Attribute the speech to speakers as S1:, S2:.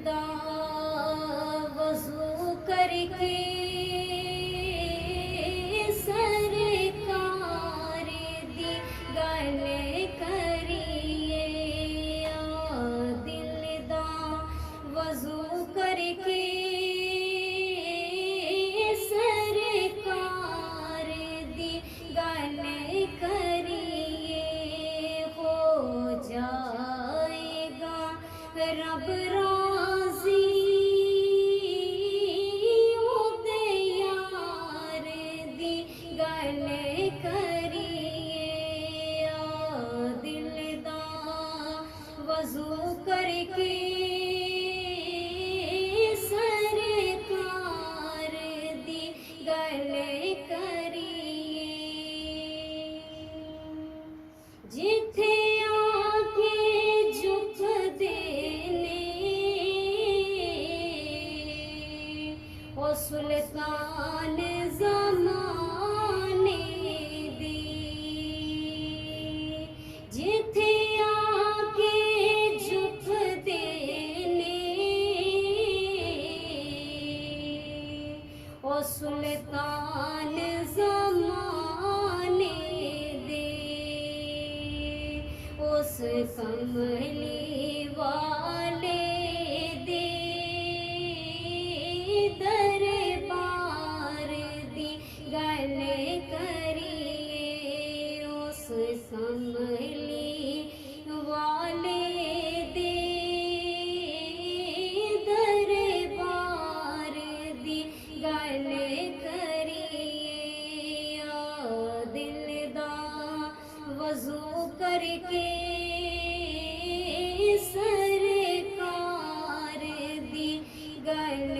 S1: دا وضو کر کے سرکار دی گل کریے دل دا وضو کر کے سرکار دی گل کریے ہو جائے گا رب راضی اودے یار دی گل کریے دل دا وضو کر کے سرکار دی گل کریے جتھے آ کے جھک دینے او سلطان زمانے دی جتھے آ کے جھک دینے او سلطان زمانے دے اس کملی والے دے دربار دی گل کریے اس کملی والے دے دربار دی گل کریے دل دا وضو کر کے سرکار دی گل